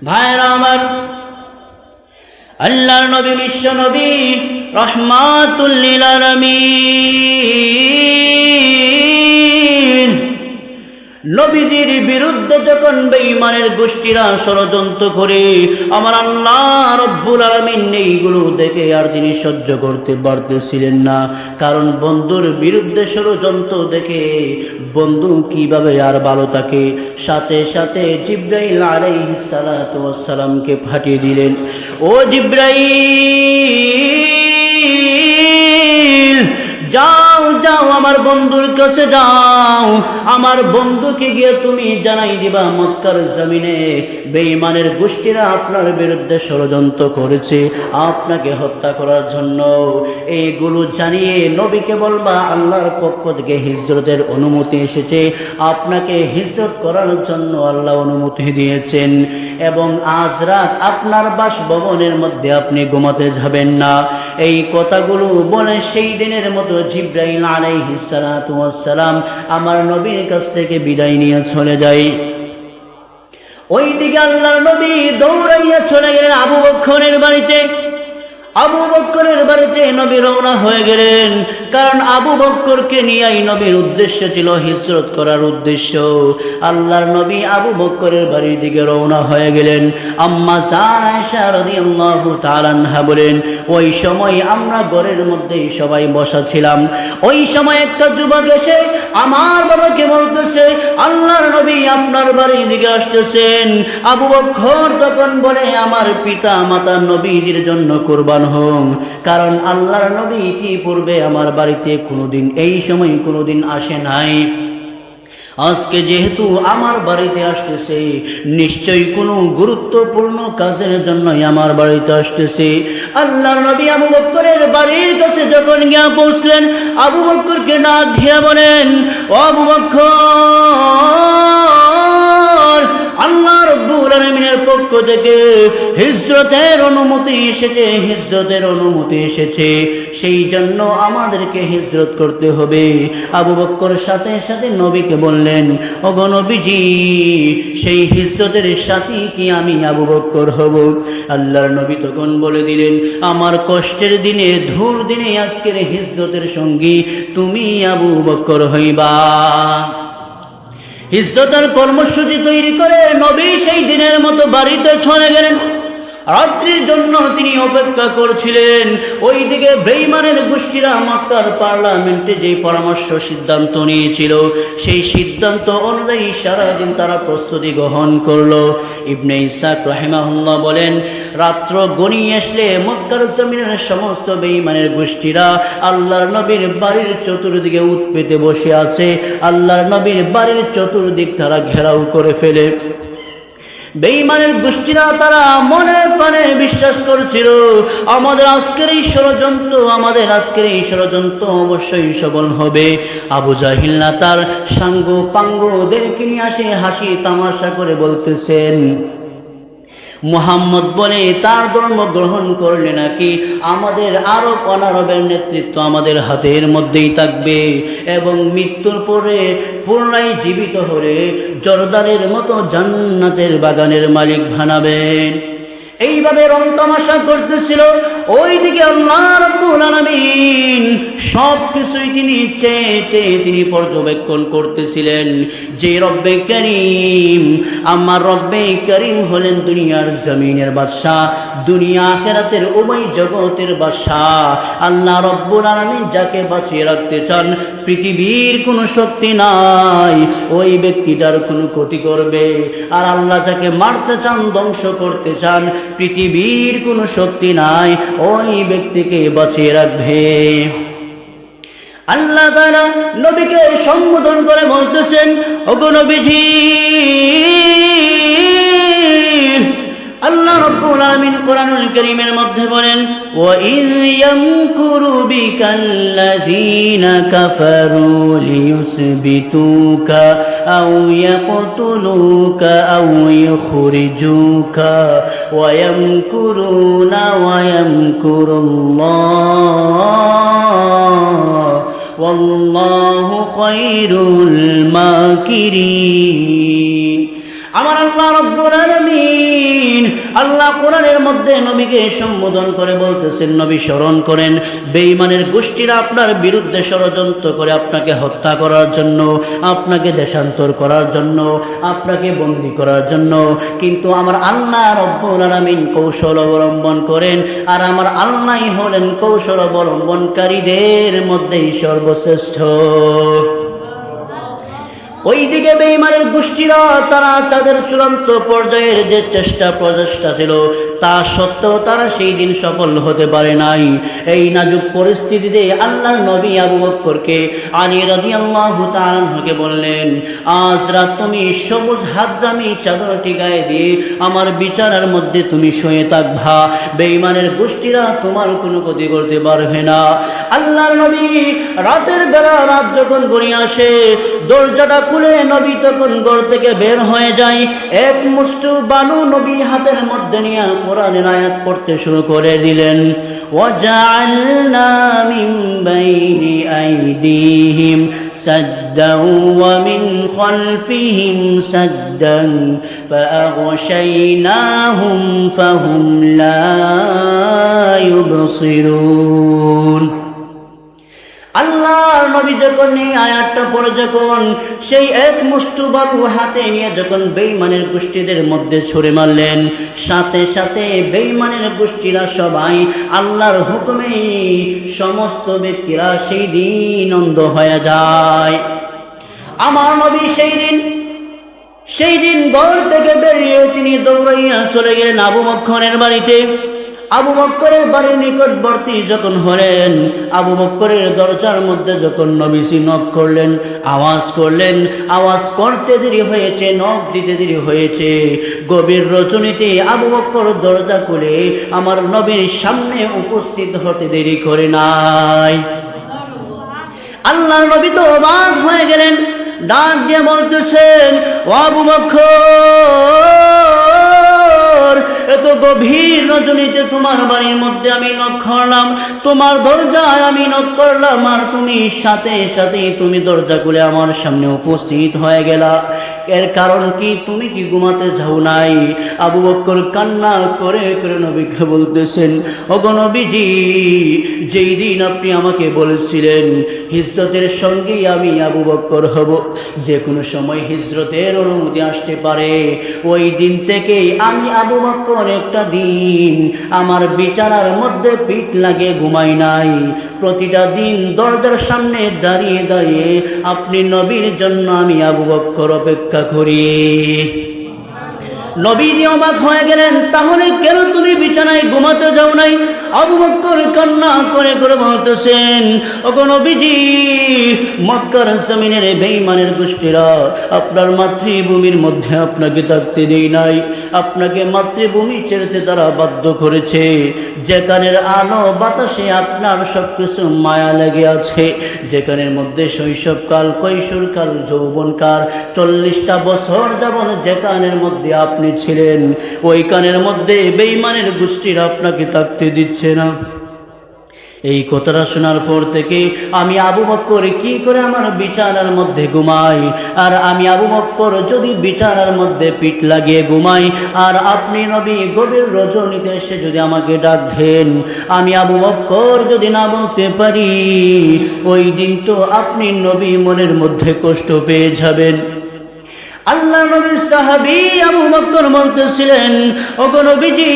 ভাইরা আমার, আল্লাহর নবী বিশ্ব নবী রাহমাতুল লিল আলামিন নবীদের বিরুদ্ধে যখন বেঈমানের গোষ্ঠীরা ষড়যন্ত্র করে, আমার আল্লাহ রব্বুল আলামিন এইগুলো দেখে আর তিনি সহ্য করতে পারতেছিলেন না। কারণ বন্ধুর বিরুদ্ধে ষড়যন্ত্র দেখে বন্ধু কিভাবে আর ভালো থাকে, সাথে সাথে জিবরাইল আলাইহিস সালাতু ওয়াস সালামকে পাঠিয়ে দিলেন। ও জিবরাইল, যাও যাও আমার বন্ধুর কাছে যাও, আমার বন্ধুকে গিয়ে তুমি জানাই দিবা মক্কার জমিনে বেঈমানের গোষ্ঠীরা আপনার বিরুদ্ধে ষড়যন্ত্র করেছে আপনাকে হত্যা করার জন্য। এইগুলো জানিয়ে নবীকে বলবা আল্লাহর পক্ষ থেকে হিজরতের অনুমতি এসেছে, আপনাকে হিজরত করার জন্য আল্লাহ অনুমতি দিয়েছেন, এবং আজ রাত আপনার বাসভবনের মধ্যে আপনি ঘুমাতে যাবেন না। এই কথাগুলো বলে সেই দিনের মতো জিবরাইল আলাইহিস সালাতু ওয়াস সালাম আমার নবীর কাছ থেকে বিদায় নিয়ে চলে যায়। ওইদিকে আল্লাহর নবী দৌড়াইয়া চলে গেলেন আবু বকরের বাড়িতে। আবু বকরের বাড়িতে নবী রওনা হয়ে গেলেন, কারণ আবু বকরকে নিয়েই নবীর উদ্দেশ্য ছিল হিজরত করার উদ্দেশ্য। আল্লাহর নবী আবু বকরের বাড়ির দিকে রওনা হয়ে গেলেন। আম্মা জান আয়েশা রাদিয়াল্লাহু তাআলা আনহা বলেন, ওই সময় আমরা ঘরের মধ্যেই সবাই বসা ছিলাম। ওই সময় একটা যুবক এসে আমার বাবাকে বলতেছে, আল্লাহর নবী আপনার বাড়ির দিকে আসতেছেন। আবু বকর তখন বলে, আমার পিতা মাতা নবীদের জন্য কুরবান হোক, কারণ আল্লাহর নবী ইতিপূর্বে আমার বাড়িতে কোনোদিন এই সময় কোনোদিন আসে নাই। আজকে যেহেতু আমার বাড়িতে আসতেছে, নিশ্চয়ই কোনো গুরুত্বপূর্ণ কাজের জন্যই আমার বাড়িতে আসতেছে। আল্লাহর নবী আবু বকরের বাড়ির কাছে যখন গিয়ে পৌঁছলেন, আবু বকরকে ডাক দিয়ে বলেন, ও আবু বকর, আল্লাহ রব্বুল আলামিনের পক্ষ থেকে হিজরতের অনুমতি এসেছে, হিজরতের অনুমতি এসেছে, সেই জন্য আমাদেরকে হিজরত করতে হবে। আবু বকর সাথে সাথে নবীকে বললেন, ওগো নবীজি, সেই হিজরতের সাথী কি আমি আবু বকর হব? আল্লাহর নবী তখন বলে দিলেন, আমার কষ্টের দিনে ধূর দিনে আজকের হিজরতের সঙ্গী তুমি আবু বকর হইবা। হিজরতের কর্মসূচি তৈরি করে নবী সেই দিনের মতো বাড়িতে চলে গেলেন। রাত্রির জন্য তিনি অপেক্ষা করছিলেন। ওইদিকে বেঈমানের গোষ্ঠীরা মক্কার পার্লামেন্টে যে পরামর্শ সিদ্ধান্ত নিয়েছিল, সেই সিদ্ধান্ত অনুযায়ী সারাদিন তারা প্রস্তুতি গ্রহণ করলো। ইবনে ইসহাক রাহিমাহুল্লাহ বলেন, রাত্র গনিয়ে আসলে মক্কার জমিনের সমস্ত বেঈমানের গোষ্ঠীরা আল্লাহর নবীর বাড়ির চতুর্দিকে উৎ পেতে বসে আছে। আল্লাহর নবীর বাড়ির চতুর্দিক তারা ঘেরাও করে ফেলে। বেঈমানের গোষ্ঠীরা তারা মনে প্রাণে বিশ্বাস করছিল, আমাদের আজকের এই ষড়যন্ত্র অবশ্যই সফল হবে। আবু জাহিল না তার সাঙ্গ পাঙ্গদেরকে নিয়ে আসে হাসি তামাশা করে বলতেছেন, মুহাম্মদ বলে তার ধর্ম গ্রহণ করলে নাকি আমাদের আরব অনারবের নেতৃত্ব আমাদের হাতের মধ্যেই থাকবে, এবং মৃত্যুর পরে পুনরায় জীবিত হলে জর্দানের মতো জান্নাতের বাগানের মালিক বানাবেন। এইভাবে রং তামাশা করতেছিল। ওইদিকে আল্লাহ রাব্বুল আলামিন সব কিছুই তিনি চেয়ে চেয়ে তিনি পর্যবেক্ষণ করতেছিলেন। যে রব্বে করিম, আমার রব্বে করিম হলেন দুনিয়ার জমিনের বাদশাহ, দুনিয়া আখিরাতের উভয় জগতের বাদশাহ। আল্লাহ রাব্বুল আলামিন যাকে বাঁচিয়ে রাখতে চান, পৃথিবীর কোনো শক্তি নাই ওই ব্যক্তিটার কোনো ক্ষতি করবে। আর আল্লাহ যাকে মারতে চান, ধ্বংস করতে চান, পৃথিবীর কোনো শক্তি নাই ওই ব্যক্তিকে বাঁচিয়ে রাখবে। আল্লাহ তাআলা নবীকে সম্বোধন করে বলতেছেন, ওগো নবীজি, আল্লাহ রাব্বুল আলামিন কোরআনুল কারীমের মধ্যে বলেন, ওয়া ইয ইয়ামকুরু বিকাল্লাযীনা কাফারু লিয়ুসবিতুকা আও ইয়াকতুলুকা আও ইখরিজুকা ওয়া ইয়ামকুরুনা ওয়া ইয়ামকুরুল্লাহ ওয়াল্লাহু খায়রুল মাকিরিন। আমার আল্লাহ রাব্বুল আলামিন আল্লাহ কোরআনের মধ্যে নবীকে সম্বোধন করে বলতেছেন, নবী স্মরণ করেন বেঈমানের গোষ্ঠীরা আপনার বিরুদ্ধে ষড়যন্ত্র করে আপনাকে হত্যা করার জন্য, আপনাকে দেশান্তর করার জন্য, আপনাকে বন্দী করার জন্য, কিন্তু আমার আল্লাহ রব্বুল আলামিন কৌশল অবলম্বন করেন, আর আমার আল্লাহ হলেন কৌশল অবলম্বনকারীদের মধ্যেই সর্বশ্রেষ্ঠ। ওইদিকে বেঈমানের গোষ্ঠীরা তারা তাদের চূড়ান্ত পর্যায়ের যে প্রচেষ্টা ছিল তা সত্ত্বেও তারা সেই দিন সফল হতে পারে নাই। এই নাজুক পরিস্থিতিতে আল্লাহর নবী আবু বকরকে আলী রাদিয়াল্লাহু তাআলা আনহুকে বললেন, আজ রাত তুমি সবুজ হাতরামি চাদরটি গায়ে দিয়ে আমার বিছানার মধ্যে তুমি শুয়ে থাকবা, বেঈমানের গোষ্ঠীরা তোমার কোনো ক্ষতি করতে পারবে না। আল্লাহর নবী রাতের বেলা, রাত যখন গড়িয়ে আসে, দরজাটা খুলে নবী তখন ঘর থেকে বের হয়ে যায়। এক মুষ্টি বালু নবী হাতের মধ্যে নিয়ে কোরআনের আয়াত পড়তে শুরু করে দিলেন, ওয়াজআলনা মিন বাইনি আইদিহিম সাদ্দান ওয়া মিন খালফিহিম সাদ্দান ফাআগশাইনাহুম ফাহুম লা ইউবসিরুন। আল্লাহর নবী যখন এই আয়াতটা পড়ে, যখন সেই এক মুষ্টি বালু হাতে নিয়ে যখন বেঈমানের গোষ্ঠীদের মধ্যে ছুঁড়ে মারলেন, সাথে সাথে বেঈমানের গোষ্ঠীরা সবাই আল্লাহর হুকুমে সমস্ত ব্যক্তিরা সেই দিন অন্ধ হয়ে যায়। আমার নবী সেই দিন ঘর থেকে বেরিয়ে তিনি দৌড়াইয়া চলে গেলেন আবু বকরের বাড়িতে। আবু বকরের বাড়ির নিকটবর্তী যখন হলেন, আবু বকরের দরজার মধ্যে যখন নবীজি নক করলেন, আওয়াজ করতে দেরি হয়েছে, নক দিতে দেরি হয়েছে। গভীর রজনীতে আবু বকর দরজা খুলে আমার নবীর সামনে উপস্থিত হতে দেরি করে নাই। আল্লাহর নবী তো অবাক হয়ে গেলেন, ডাক দিয়ে বলতেছেন, ও আবু বকর, এত গভীর রজনীতে তোমার বাড়ির মধ্যে আমি নক করলাম, তোমার দরজায় আমি নক করলাম, আর তুমি সাথে সাথে তুমি দরজা খুলে আমার সামনে উপস্থিত হয়ে গেলা। এর কারণ কি? তুমি কি ঘুমাতে যাও নাই? আবু বকর কান্না করে করে নবীকে বলতেছেন, ওগো নবীজি, যেই দিন আপনি আমাকে বলেছিলেন হিজরতের সঙ্গেই আমি আবু বকর হব, যে কোনো সময় হিজরতের অনুমতি আসতে পারে, ওই দিন থেকেই আমি আবু বকর একটা দিন আমার বিছানার মধ্যে পিঠ লাগিয়ে ঘুমাই নাই। প্রতিটা দিন দরজার সামনে দাঁড়িয়ে দাঁড়িয়ে আপনি নবীর জন্য আমি আবু বকর অপেক্ষা করি। নবী অবাক হয়ে গেলেন, তাহলে কেন তুমি বিছানায় ঘুমাতে যাও নাই? আবু বকর কান্না করে করে বলতেছেন, ওগো নবীজি, মক্কার জমিনের বেঈমানের গোষ্ঠীরা আপনার মাতৃভূমির মধ্যে আপনাকে থাকতে দেয় নাই, আপনাকে মাতৃভূমি ছেড়েতে তারা বাধ্য করেছে। যেখানের আলো বাতাসে আপনার সবকিছু মায়া লেগে আছে, যেখানের মধ্যে শৈশবকাল, কৈশোরকাল, যৌবনকাল, 40টা বছর যাবত যেখানের মধ্যে আপনি ছিলেন, ওই কানের মধ্যে বেঈমানের গোষ্ঠীরা আপনাকে থাকতে দিচ্ছে না। এই কথাটা শোনার পর থেকে আমি আবু বকর কি করে আমার বিছানার মধ্যে ঘুমাই, আর আমি আবু বকর যদি বিছানার মধ্যে পিঠ লাগিয়ে ঘুমাই, আর আপনি নবী গভীর রজনীতে এসে যদি আমাকে ডাক দেন, আমি আবু বকর যদি না বলতে পারি, ওই দিন তো আপনি নবী মনের মধ্যে কষ্ট পেয়ে যাবেন। আল্লাহ নবীর সাহাবী আবু বকর বলতেছিলেন, ওগো নবীজি,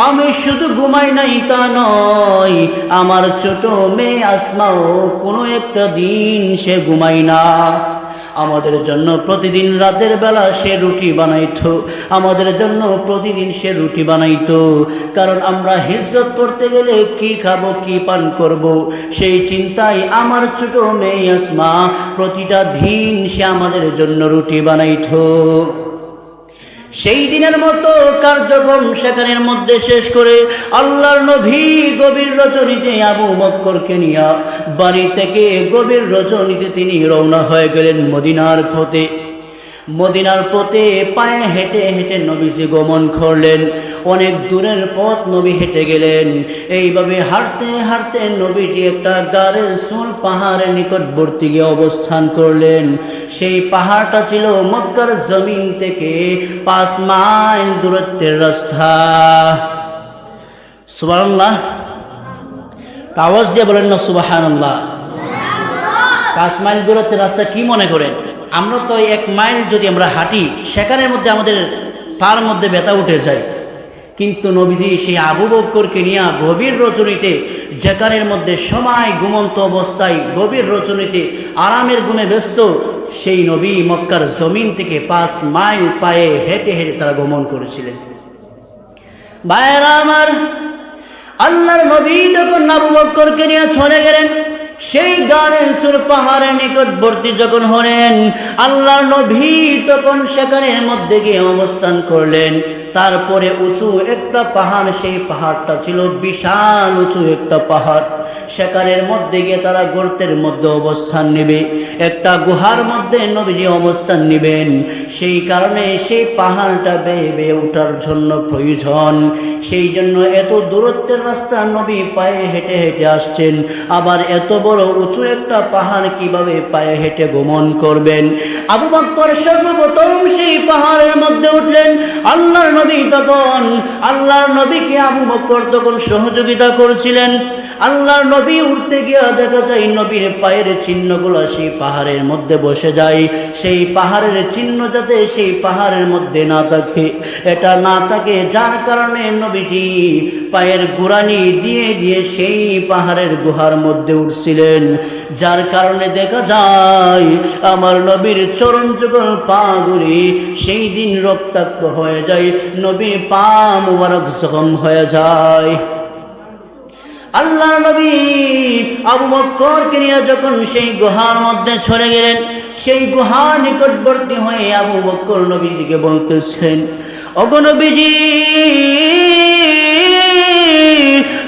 আমি শুধু ঘুমাই নাই তা নয়, আমার ছোট মেয়ে আসমাও কোনো একটা দিন সে ঘুমাই না। আমাদের জন্য প্রতিদিন রাতের বেলা সে রুটি বানাইতো, আমাদের জন্য প্রতিদিন সে রুটি বানাইতো, কারণ আমরা হিজরত করতে গেলে কি খাবো, কি পান করব, সেই চিন্তায় আমার ছোট মেয়ে আসমা প্রতিটা দিন সে আমাদের জন্য রুটি বানাইতো। সেই দিনের মতো কার্যক্রম সেখানের মধ্যে শেষ করে আল্লাহর নবী গভীর রজনীতে আবু বকরকে নিয়ে বাড়ি থেকে গভীর রজনীতে তিনি রওনা হয়ে গেলেন মদিনার পথে। মদিনার পথে পায়ে হেঁটে হেঁটে নবীজি গমন করলেন। অনেক দূরের পথ নবী হেঁটে গেলেন। এইভাবে হাঁটতে হাঁটতে নবীজি একটা গাড়ের সুল পাহাড়ের নিকটবর্তী গিয়ে অবস্থান করলেন। সেই পাহাড়টা ছিল মক্কার জমিন থেকে 5 মাইল দূরত্বের রাস্তা। সুবহানাল্লাহ, আওয়াজ দিয়ে বলেন না সুবহানাল্লাহ। 5 মাইল দূরত্বের রাস্তা কি মনে করেন? আমরা তো 1 মাইল যদি আমরা হাঁটি সেখানের মধ্যে আমাদের পার মধ্যে ব্যথা উঠে যায়, কিন্তু নবীজি সেই আবু বকরকে নিয়ে গভীর রজনীতে, যেখানের মধ্যে সময় ঘুমন্ত অবস্থায় গভীর রজনীতে আরামের ঘুমে ব্যস্ত, সেই নবী মক্কার জমিন থেকে 5 মাইল পায়ে হেঁটে হেঁটে তারা গমন করেছিলেন। ভাইয়েরা আমার, আল্লাহর নবী যখন আবু বকরকে নিয়ে চলে গেলেন, সেই গাড়ের সুর পাহাড়ের নিকটবর্তী যখন হলেন, আল্লাহর নবী তখন সেখানের মধ্যে গিয়ে অবস্থান করলেন। তারপরে উঁচু একটা পাহাড়, সেই পাহাড়টা ছিল বিশাল উঁচু একটা পাহাড়। সেখানের মধ্যে গিয়ে তারা গর্তের মধ্যে অবস্থান নেবে, একটা গুহার মধ্যে নবীজি অবস্থান নেবেন। সেই কারণে সেই পাহাড়টা বেয়ে বেয়ে ওঠার জন্য প্রয়োজন। সেই জন্য এত দূরত্বের রাস্তা নবী পায়ে হেঁটে হেঁটে আসছেন। আবার এত বড় উঁচু একটা পাহাড় কিভাবে পায়ে হেঁটে গমন করবেন? আবু বকর সর্বপ্রথম সেই পাহাড়ের মধ্যে উঠলেন। আল্লাহর নবী তখন, আল্লাহর নবীকে আবু বকর তখন সহযোগিতা করছিলেন। আল্লাহর নবী উঠতে গিয়ে দেখা যায় নবীর পায়ের চিহ্নগুলো সেই পাহাড়ের মধ্যে বসে যায়। সেই পাহাড়ের চিহ্ন যাতে সেই পাহাড়ের মধ্যে না থাকে, এটা না থাকে, যার কারণে নবীজি পায়ের গোড়ানি দিয়ে দিয়ে সেই পাহাড়ের গুহার মধ্যে উঠছিলেন। যার কারণে দেখা যায় আমার নবীর চরণ যুগল পা গুলি সেই দিন রক্তাক্ত হয়ে যায়, নবীর পা মুবারক জখম হয়ে যায়। আল্লাহ নবী আবু বকরকে নিয়ে যখন সেই গুহার মধ্যে চলে গেলেন, সেই গুহার নিকটবর্তী হয়ে আবু বকর নবীজিকে বলতেছেন, ওগো নবীজি,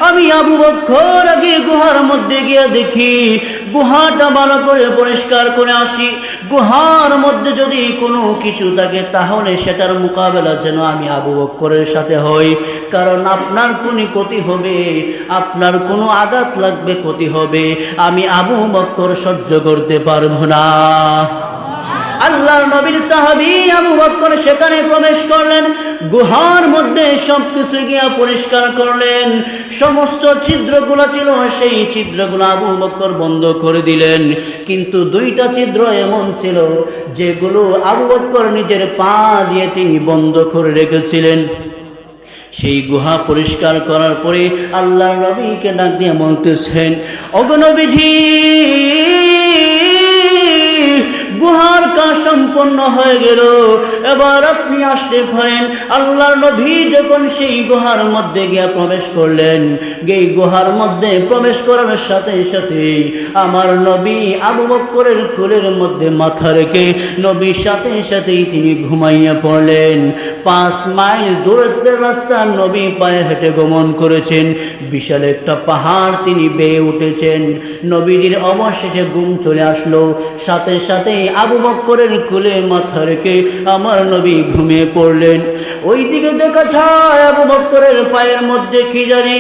আমি আবু বকর আগে গুহার মধ্যে গিয়ে দেখি, গুহাটা ভালো করে পরিষ্কার করে আসি। গুহার মধ্যে যদি কোনো কিছু থাকে তাহলে সেটার মোকাবেলা যেন আমি আবু বকরের সাথে হই, কারণ আপনার কোনো ক্ষতি হবে, আপনার কোনো আঘাত লাগবে, ক্ষতি হবে, আমি আবু বকর সহ্য করতে পারবো না। আল্লাহর নবীর সাহাবী আবু বকর সেখানে প্রবেশ করলেন, গুহার মধ্যে সবকিছু গিয়া পরিষ্কার করলেন। সমস্ত ছিদ্রগুলো ছিল, সেই ছিদ্রগুলো আবু বকর বন্ধ করে দিলেন। কিন্তু 2টা ছিদ্র এমন ছিল যেগুলো আবু বকর নিজের পা দিয়ে তিনি বন্ধ করে রেখেছিলেন। সেই গুহা পরিষ্কার করার পরে আল্লাহর নবীকে ডাক দিয়ে বলতেছেন, ওগো নবীজি, গুহার কাজ সম্পন্ন হয়ে গেল, এবার আপনি আসতে পারেন। আল্লাহর নবী যখন সেই গুহার মধ্যে গিয়ে প্রবেশ করলেন, এই গুহার মধ্যে প্রবেশ করার সাথে সাথে আমার নবী আবু বকরের কোলের মধ্যে মাথা রেখে নবীর সাথে সাথেই তিনি ঘুমাইয়া পড়লেন। 5 মাইল দূরত্বের রাস্তা নবী পায়ে হেঁটে গমন করেছেন। বিশাল একটা পাহাড় তিনি বেয়ে উঠেছেন। নবীজির অবশেষে ঘুম চলে আসলো, সাথে সাথে আবু বকরের কোলে মাথা রেখে আমার নবী ঘুমিয়ে পড়লেন। ওইদিকে দেখা যায় আবু বকরের পায়ের মধ্যে কি জানি,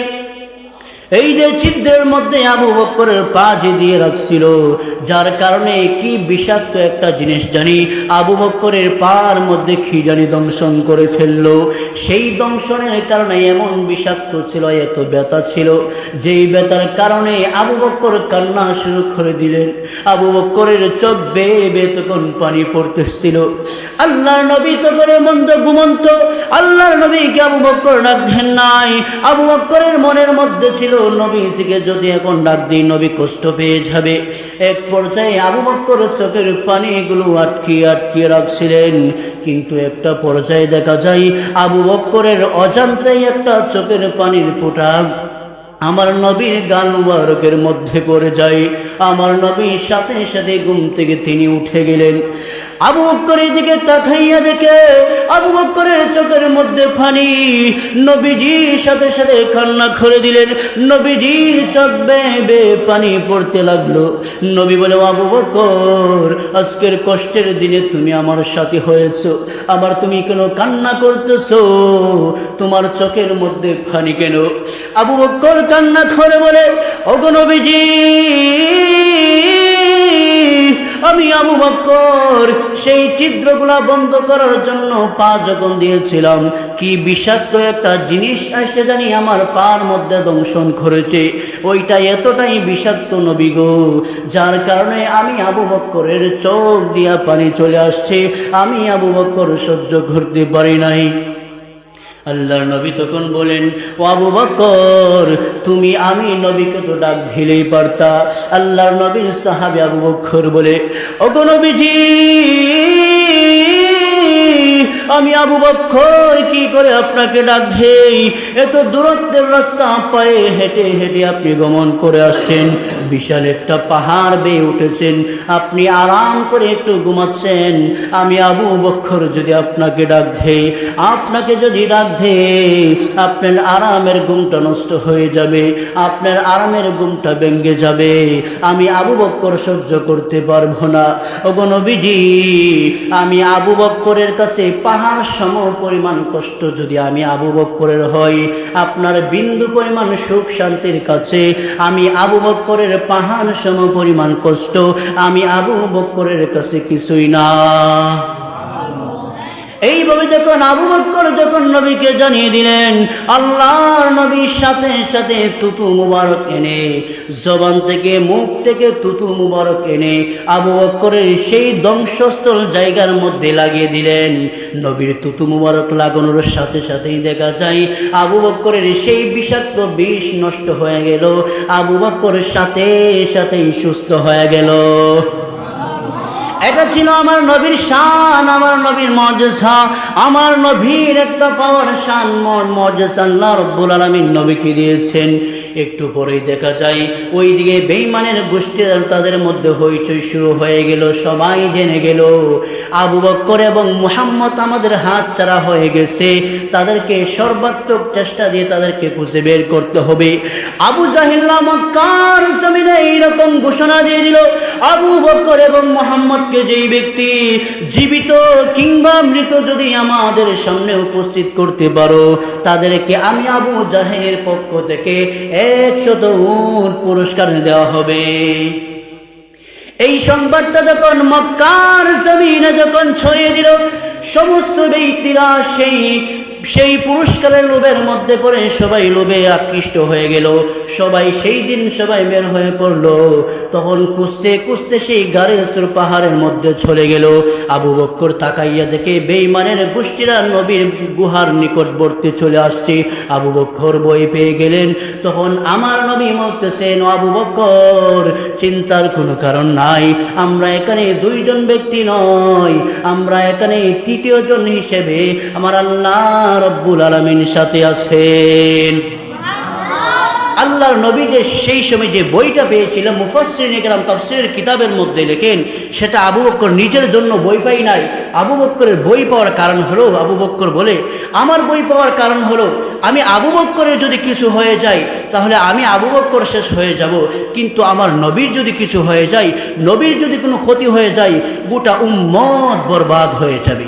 এই যে ছিদ্রের মধ্যে আবু বকরের পা দিয়ে রাখছিল, যার কারণে কি বিষাক্ত একটা জিনিস জানি আবু বকরের পার মধ্যে কি জানি দংশন করে ফেললো। সেই দংশনের কারণে এমন বিষাক্ত ছিল, এত ব্যথা ছিল, যেই ব্যথার কারণে আবু বকর কান্না শুরু করে দিলেন। আবু বকরের চোখ বেয়ে বেয়ে তখন পানি পড়তেছিল। আল্লাহর নবী তখন মন্দ ঘুমন্ত, আল্লাহর নবীকে আবু বকর ডাক দেন নাই। আবু বকরের মনের মধ্যে ছিল নবীজিকে যদি এখন ডাক দিই নবী কষ্ট পেয়ে যাবে। এক পর্যায়ে আবু বকর চোখের পানিগুলো আটকিয়ে আটকিয়ে রাখছিলেন, কিন্তু একটা পর্যায়ে দেখা যায় আবু বকরের অজান্তেই একটা চোখের পানির ফোঁটা আমার নবীর গাল মুবারকের মধ্যে পড়ে যায়। আমার নবীর সাথে সাথে ঘুম থেকে তিনি উঠে গেলেন। আবু বকরের দিকে তাকাইয়া দেখে আবু বকরের চোখের মধ্যে পানি। নবীজির সাথে সাথে কান্না করে দিলেন। নবীজির চোখ বেয়ে বেয়ে পানি পড়তে লাগলো। নবী বলে, আবু বকর, আজকের কষ্টের দিনে তুমি আমার সাথে হয়েছো, আবার তুমি কেন কান্না করতেছো? তোমার চোখের মধ্যে পানি কেন? আবু বকর কান্না করে বলে, ওগো নবীজি, আমি আবু বকর সেই ছিদ্রগুলা বন্ধ করার জন্য পা যখন দিয়েছিলাম, কি বিষাক্ত একটা জিনিস এসে জানি আমার পার মধ্যে দংশন করেছে। ওইটা এতটাই বিষাক্ত নবী গো, যার কারণে আমি আবু বকরের চোখ দিয়া পানি চলে আসছে। আমি আবু বকর সহ্য করতে পারি নাই। আল্লাহর নবী তখন বলেন, ও আবু বকর, তুমি আমি নবীকে তো ডাক দিলেই পারতা। আল্লাহর নবীর সাহাবী আবু বকর বলে, ওগো নবীজি, আমি আবু বকর কি করে আপনাকে ডাক দেই? এত দূরত্বের রাস্তা পায়ে হেঁটে হেঁটে আপনি গমন করে আসছেন, বিশাল একটা পাহাড় বেয়ে উঠেছেন, আপনি আরাম করে একটু ঘুমাচ্ছেন। আমি আবু বকর যদি আপনাকে ডাক দেই, আপনাকে যদি ডাক দেই, আপনার আরামের ঘুমটা নষ্ট হয়ে যাবে, আপনার আরামের ঘুমটা ভেঙে যাবে। আমি আবু বকর সহ্য করতে পারবো না। ওগো নবীজি, আমি আবু বকরের কাছে পাহাড় সম পরিমাণ কষ্ট যদি আমি আবু বকরের হই, আপনার বিন্দু পরিমাণ সুখ শান্তির কাছে আমি আবু বকরের পাহাড় সম পরিমাণ কষ্ট আমি আবু বকরের কাছে কিছুই না। এইভাবে যখন আবু বকর যখন নবীকে জানিয়ে দিলেন, আল্লাহর নবীর সাথে সাথে তুতু মুবারক এনে, জবান থেকে মুখ থেকে তুতু মুবারক এনে আবু বকরের সেই ধ্বংসস্থল জায়গার মধ্যে লাগিয়ে দিলেন। নবীর তুতু মুবারক লাগানোর সাথে সাথেই দেখা যায় আবু বকরের সেই বিষাক্ত বিষ নষ্ট হয়ে গেল, আবু বকরের সাথে সাথেই সুস্থ হয়ে গেল। এটা ছিল আমার নবীর শান, আমার নবীর মুজিজা, আমার নবীর একটা পাওয়ার শান মুজিজা আল্লাহ রাব্বুল আলামিন নবীকে দিয়েছেন। একটু পরেই দেখা যায় ওইদিকে বেঈমানের গোষ্ঠী, তাদের মধ্যে হইচই শুরু হয়ে গেল। সবাই জেনে গেল আবু বকর এবং মুহাম্মদ আমাদের হাত ছাড়া হয়ে গেছে, তাদেরকে সর্বাত্মক চেষ্টা দিয়ে তাদেরকে খুঁজে বের করতে হবে। আবু জাহেল মক্কার জমিনে এইরকম ঘোষণা দিয়ে দিল, আবু বকর এবং মুহাম্মদকে যেই ব্যক্তি জীবিত কিংবা মৃত যদি আমাদের সামনে উপস্থিত করতে পারো, তাদেরকে আমি আবু জাহেলের পক্ষ থেকে 100 উট পুরস্কার দেওয়া হবে। এই সংবাদটা যখন মক্কার জমিনে যখন ছড়িয়ে দিল, সমস্ত ব্যক্তিরা সেই পুরস্কারের লোভের মধ্যে পড়ে সবাই লোভে আকৃষ্ট হয়ে গেল। সবাই সেই দিন সবাই বের হয়ে পড়লো। তখন খুঁজতে খুঁজতে সেই গারেসুর পাহাড়ের মধ্যে চলে গেল। আবু বকর তাকাইয়া দেখে বেঈমানের গোষ্ঠীরা নবীর গুহার নিকটবর্তী চলে আসছে। আবু বকর ভয় পেয়ে গেলেন। তখন আমার নবী বলতেছেন, আবু বকর, চিন্তার কোনো কারণ নাই, আমরা এখানে 2 জন ব্যক্তি নয়, আমরা এখানে 3য় জন হিসেবে আমার আল্লাহ রব্বুল আলামিন সাথে আছেন। আল্লাহর নবী যে সেই সময় যে বইটা পেয়েছিল, মুফাসসিরিন ইকরাম তাফসীরের কিতাবের মধ্যে লেখেন, সেটা আবু বকর নিজের জন্য বই পাই নাই। আবু বকরের বই পাওয়ার কারণ হলো, আবু বকর বলে, আমার বই পাওয়ার কারণ হলো আমি আবু বকরের যদি কিছু হয়ে যায় তাহলে আমি আবু বকর শেষ হয়ে যাব, কিন্তু আমার নবীর যদি কিছু হয়ে যায়, নবীর যদি কোনো ক্ষতি হয়ে যায়, গোটা উম্মত বরবাদ হয়ে যাবে।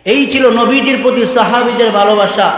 এই ছিল নবীজির প্রতি সাহাবীদের ভালোবাসা।